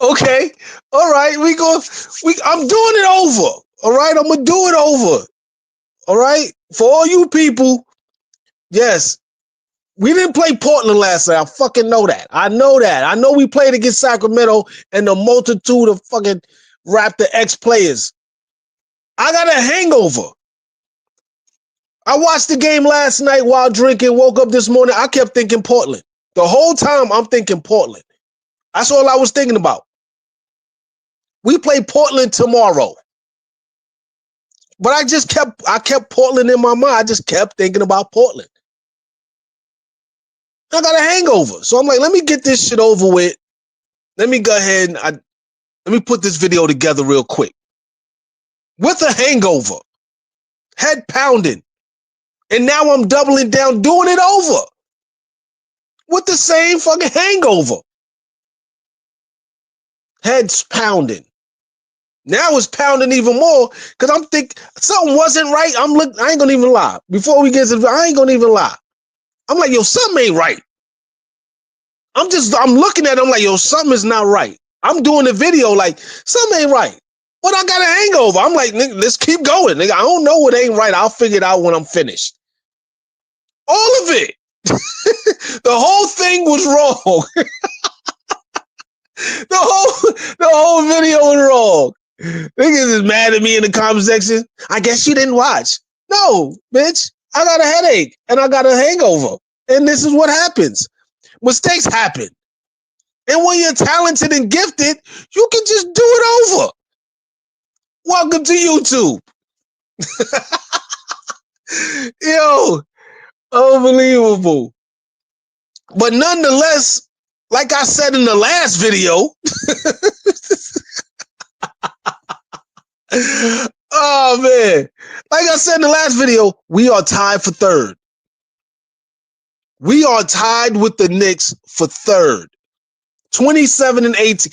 Okay, all right, I'm doing it over. All right, I'm gonna do it over. All right, for all you people, yes, we didn't play Portland last night. I fucking know that. I know that. I know we played against Sacramento and the multitude of fucking Raptor ex-players. I got a hangover. I watched the game last night while drinking, woke up this morning. I kept thinking Portland. The whole time I'm thinking Portland. That's all I was thinking about. We play Portland tomorrow. But I kept Portland in my mind. I just kept thinking about Portland. I got a hangover. So I'm like, let me get this shit over with. Let me go ahead and let me put this video together real quick. With a hangover, head pounding. And now I'm doubling down, doing it over. With the same fucking hangover. Head's pounding. Now it's pounding even more because I'm thinking something wasn't right. I ain't gonna even lie. Before we get to I ain't gonna even lie. I'm like, yo, something ain't right. I'm looking at it, I'm like, yo, something is not right. I'm doing the video like, something ain't right. But I got a hangover. I'm like, nigga, let's keep going. Nigga, I don't know what ain't right. I'll figure it out when I'm finished. All of it. The whole thing was wrong. The whole video was wrong. Niggas is mad at me in the comment section. I guess you didn't watch. No, bitch. I got a headache and I got a hangover. And this is what happens. Mistakes happen. And when you're talented and gifted, you can just do it over. Welcome to YouTube. Yo, unbelievable. But nonetheless, like I said in the last video, oh man, like I said in the last video, we are tied for third. We are tied with the Knicks for third. 27 and 18.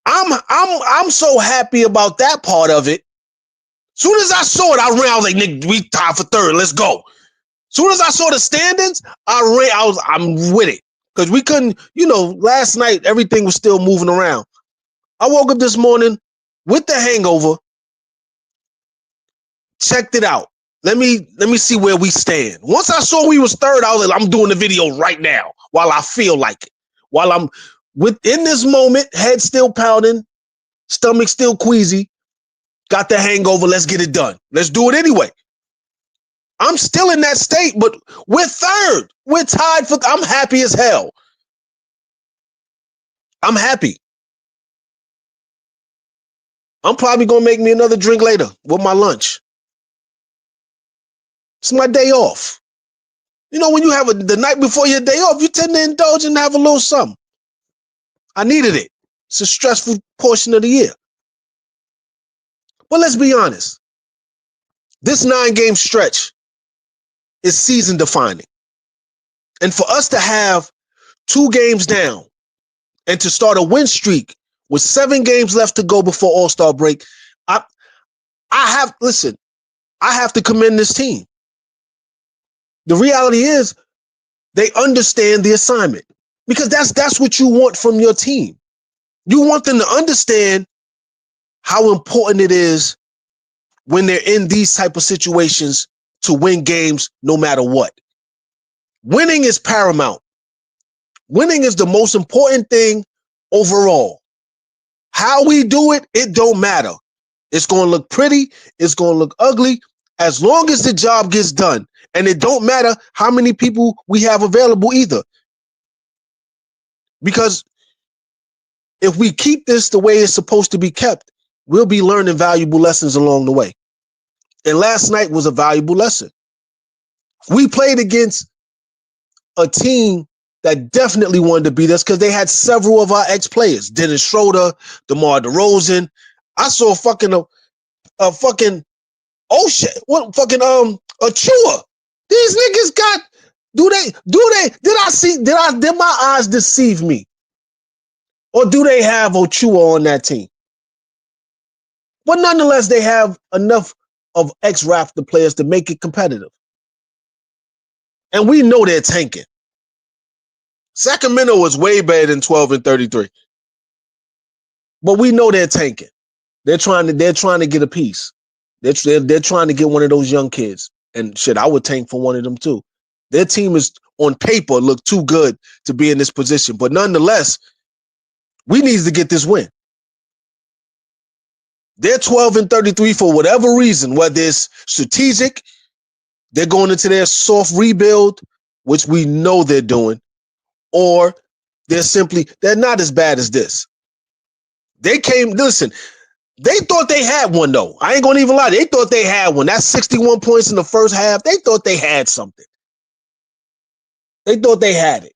I'm so happy about that part of it. Soon as I saw it, I was like, Nick, we tied for third. Let's go. Soon as I saw the standings, I'm with it. Because we couldn't, last night everything was still moving around. I woke up this morning with the hangover, checked it out. Let me see where we stand. Once I saw we was third, I was like, I'm doing the video right now while I feel like it. While I'm within this moment, head still pounding, stomach still queasy, got the hangover, let's get it done. Let's do it anyway. I'm still in that state, but we're third. We're tied for, I'm happy as hell. I'm happy. I'm probably going to make me another drink later with my lunch. It's my day off. When you have the night before your day off, you tend to indulge and have a little something. I needed it. It's a stressful portion of the year. But let's be honest. This 9-game stretch is season defining. And for us to have 2 games down and to start a win streak with 7 games left to go before All-Star break, I have to commend this team. The reality is they understand the assignment because that's what you want from your team. You want them to understand how important it is when they're in these type of situations to win games no matter what. Winning is paramount. Winning is the most important thing overall. How we do it, it don't matter. It's going to look pretty. It's going to look ugly. As long as the job gets done. And it don't matter how many people we have available either. Because if we keep this the way it's supposed to be kept, we'll be learning valuable lessons along the way. And last night was a valuable lesson. We played against a team that definitely wanted to beat us because they had several of our ex-players. Dennis Schroeder, DeMar DeRozan. I saw a fucking Achua. These niggas got, did my eyes deceive me? Or do they have Achua on that team? But nonetheless, they have enough of ex-Raptor players to make it competitive. And we know they're tanking. Sacramento is way better than 12-33. But we know they're tanking. They're trying to get a piece. They're trying to get one of those young kids. And shit, I would tank for one of them too. Their team is on paper look too good to be in this position. But nonetheless, we need to get this win. They're 12-33 for whatever reason, whether it's strategic, they're going into their soft rebuild, which we know they're doing, or they're not as bad as this. They thought they had one, though. I ain't going to even lie. They thought they had one. That's 61 points in the first half. They thought they had something. They thought they had it.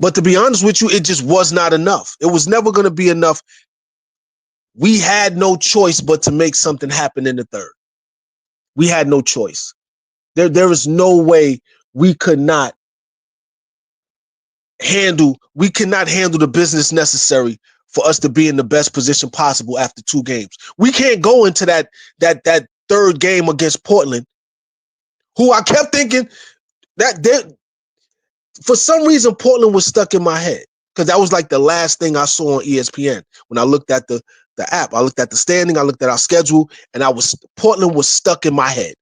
But to be honest with you, it just was not enough. It was never going to be enough. We had no choice but to make something happen in the third. We had no choice. There is no way we could not handle the business necessary for us to be in the best position possible after 2 games. We can't go into that third game against Portland, who I kept thinking that for some reason Portland was stuck in my head because that was like the last thing I saw on ESPN when I looked at the app. I looked at the standing, I looked at our schedule, and Portland was stuck in my head.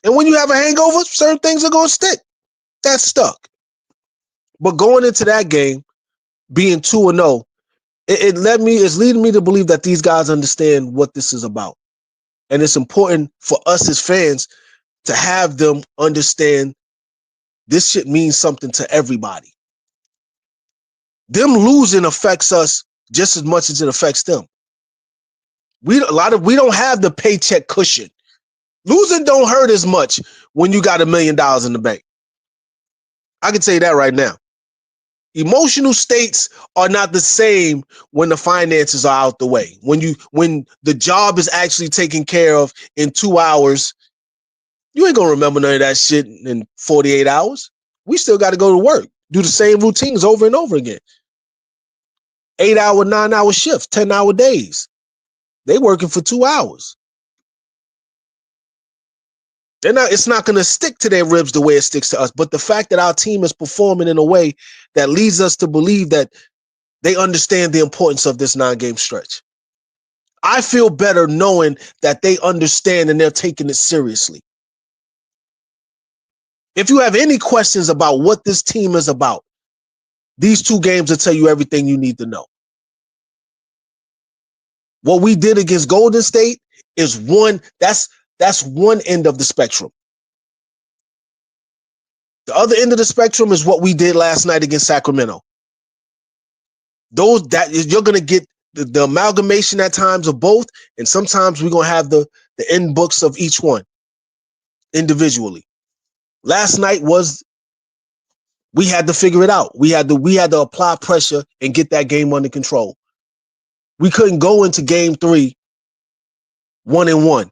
And when you have a hangover, certain things are going to stick. That's stuck. But going into that game, being 2-0, it's leading me to believe that these guys understand what this is about. And it's important for us as fans to have them understand this shit means something to everybody. Them losing affects us just as much as it affects them. We don't have the paycheck cushion. Losing don't hurt as much when you got $1 million in the bank. I can tell you that right now. Emotional states are not the same when the finances are out the way. When the job is actually taken care of in 2 hours, you ain't gonna remember none of that shit in 48 hours. We still got to go to work, do the same routines over and over again. 8-hour, 9-hour shifts, 10-hour days. They working for 2 hours. It's not going to stick to their ribs the way it sticks to us. But the fact that our team is performing in a way that leads us to believe that they understand the importance of this 9-game stretch. I feel better knowing that they understand and they're taking it seriously. If you have any questions about what this team is about, these 2 games will tell you everything you need to know. What we did against Golden State is that's one end of the spectrum. The other end of the spectrum is what we did last night against Sacramento. You're going to get the amalgamation at times of both, and sometimes we're going to have the end books of each one individually. Last night we had to figure it out. We had to apply pressure and get that game under control. We couldn't go into game 3 1-1.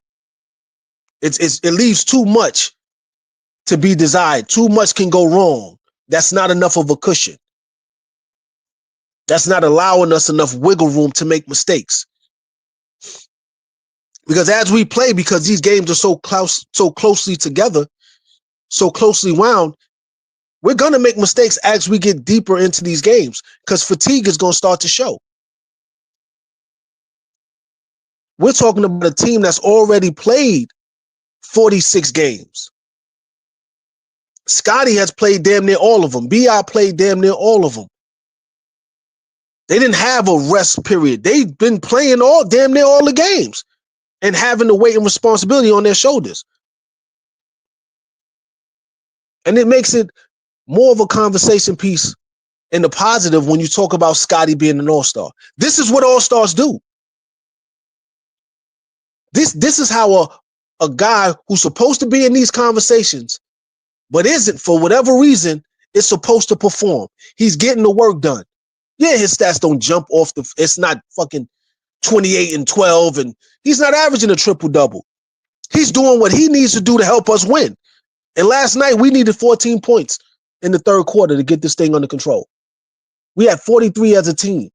It leaves too much to be desired. Too much can go wrong. That's not enough of a cushion. That's not allowing us enough wiggle room to make mistakes. Because as we play, because these games are so closely together, so closely wound, we're going to make mistakes as we get deeper into these games because fatigue is going to start to show. We're talking about a team that's already played 46 games. Scotty has played damn near all of them. B.I. played damn near all of them. They didn't have a rest period. They've been playing damn near all the games and having the weight and responsibility on their shoulders. And it makes it more of a conversation piece in the positive when you talk about Scotty being an all-star. This is what all-stars do. This is how a guy who's supposed to be in these conversations but isn't, for whatever reason, is supposed to perform. He's getting the work done. Yeah, his stats don't jump off it's not fucking 28 and 12, and he's not averaging a triple-double. He's doing what he needs to do to help us win. And last night, we needed 14 points in the third quarter to get this thing under control. We had 43 as a team.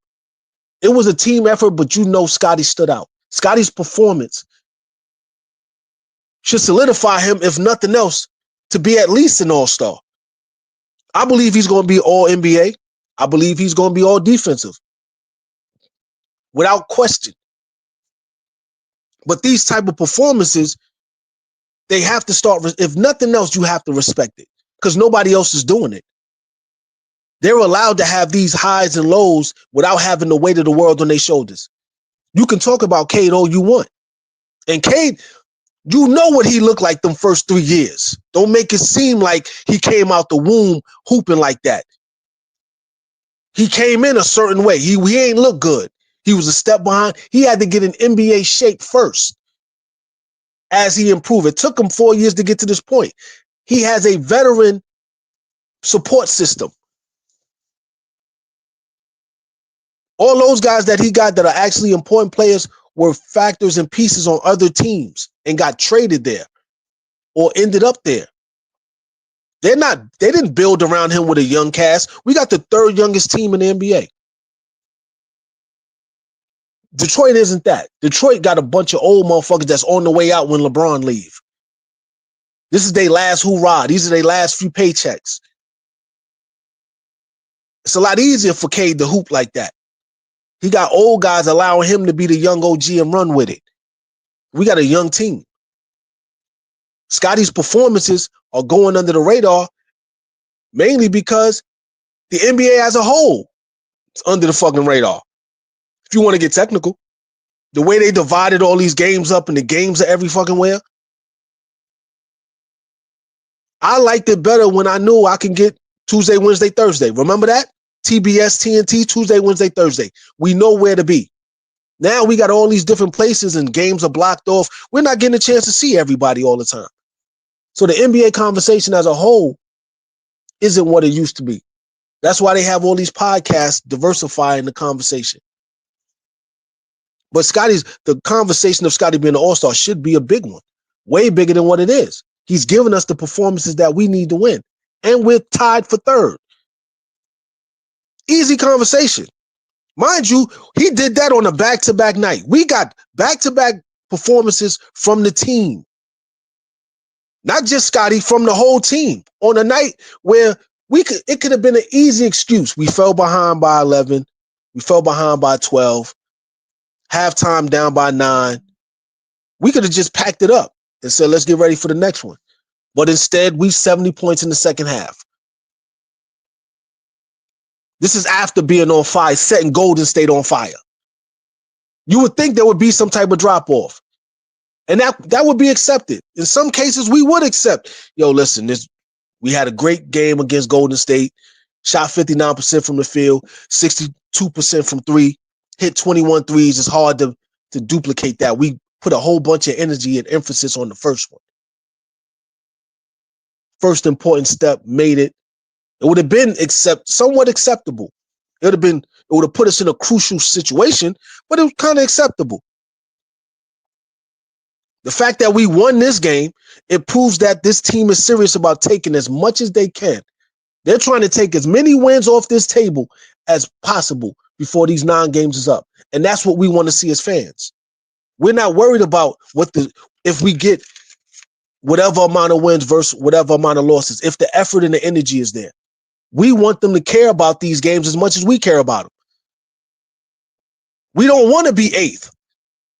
It was a team effort, but Scotty stood out. Scotty's performance should solidify him, if nothing else, to be at least an all-star. I believe he's going to be all NBA. I believe he's going to be all defensive, without question. But these type of performances, they have to start. If nothing else, you have to respect it because nobody else is doing it. They're allowed to have these highs and lows without having the weight of the world on their shoulders. You can talk about Cade all you want. And Cade, you know what he looked like them first 3 years. Don't make it seem like he came out the womb hooping like that. He came in a certain way. He ain't look good. He was a step behind. He had to get in NBA shape first as he improved. It took him 4 years to get to this point. He has a veteran support system. All those guys that he got that are actually important players were factors and pieces on other teams and got traded there or ended up there. They didn't build around him with a young cast. We got the third youngest team in the NBA. Detroit isn't that. Detroit got a bunch of old motherfuckers that's on the way out when LeBron leave. This is their last hoorah. These are their last few paychecks. It's a lot easier for Cade to hoop like that. He got old guys allowing him to be the young OG and run with it. We got a young team. Scotty's performances are going under the radar mainly because the NBA as a whole is under the fucking radar. If you want to get technical, the way they divided all these games up and the games are every fucking where. I liked it better when I knew I can get Tuesday, Wednesday, Thursday. Remember that? TBS, TNT, Tuesday, Wednesday, Thursday. We know where to be. Now we got all these different places and games are blocked off. We're not getting a chance to see everybody all the time. So the NBA conversation as a whole isn't what it used to be. That's why they have all these podcasts diversifying the conversation. But the conversation of Scotty being an all-star should be a big one. Way bigger than what it is. He's given us the performances that we need to win. And we're tied for third. Easy conversation. Mind you, he did that on a back-to-back night. We got back-to-back performances from the team. Not just Scotty, from the whole team. On a night where it could have been an easy excuse. We fell behind by 11. We fell behind by 12. Halftime down by 9. We could have just packed it up and said, let's get ready for the next one. But instead, we 70 points in the second half. This is after being on fire, setting Golden State on fire. You would think there would be some type of drop-off. And that would be accepted. In some cases, we would accept. Yo, listen, we had a great game against Golden State. Shot 59% from the field, 62% from three, hit 21 threes. It's hard to duplicate that. We put a whole bunch of energy and emphasis on the first one. First important step, made it. It would have been somewhat acceptable. It would have put us in a crucial situation, but it was kind of acceptable. The fact that we won this game, it proves that this team is serious about taking as much as they can. They're trying to take as many wins off this table as possible before these 9 games is up. And that's what we want to see as fans. We're not worried about if we get whatever amount of wins versus whatever amount of losses, if the effort and the energy is there. We want them to care about these games as much as we care about them. We don't want to be 8th.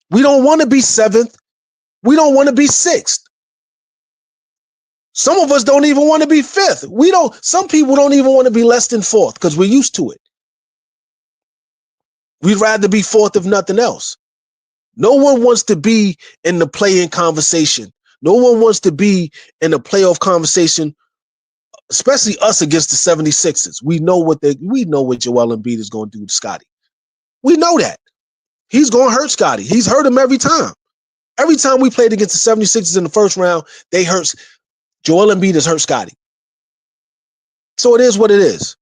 We don't want to be 7th. We don't want to be 6th. Some of us don't even want to be 5th. Some people don't even want to be less than 4th because we're used to it. We'd rather be 4th if nothing else. No one wants to be in the play-in conversation. No one wants to be in the playoff conversation, especially us against the 76ers. We know what Joel Embiid is going to do to Scotty. We know that. He's going to hurt Scotty. He's hurt him every time. Every time we played against the 76ers in the first round, Joel Embiid has hurt Scotty. So it is what it is.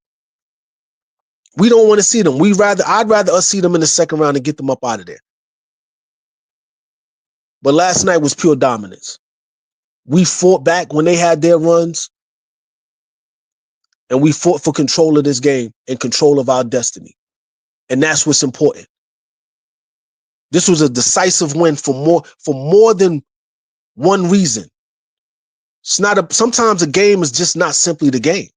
We don't want to see them. I'd rather us see them in the second round and get them up out of there. But last night was pure dominance. We fought back when they had their runs, and we fought for control of this game and control of our destiny. And that's what's important. This was a decisive win for more than one reason. Sometimes a game is just not simply the game.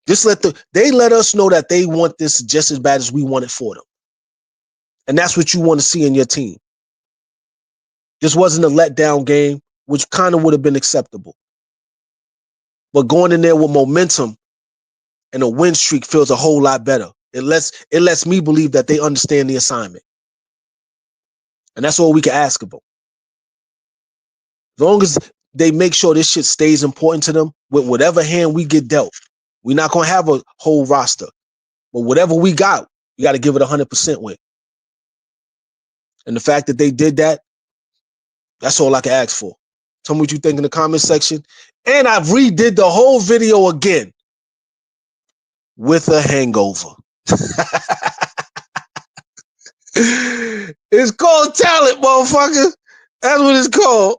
They let us know that they want this just as bad as we want it for them. And that's what you want to see in your team. This wasn't a letdown game, which kind of would have been acceptable. But going in there with momentum and a win streak feels a whole lot better. It lets me believe that they understand the assignment. And that's all we can ask of them. As long as they make sure this shit stays important to them with whatever hand we get dealt. We're not going to have a whole roster. But whatever we got, we got to give it 100% with. And the fact that they did that, that's all I can ask for. Tell me what you think in the comment section. And I've redid the whole video again with a hangover. It's called talent, motherfucker. That's what it's called.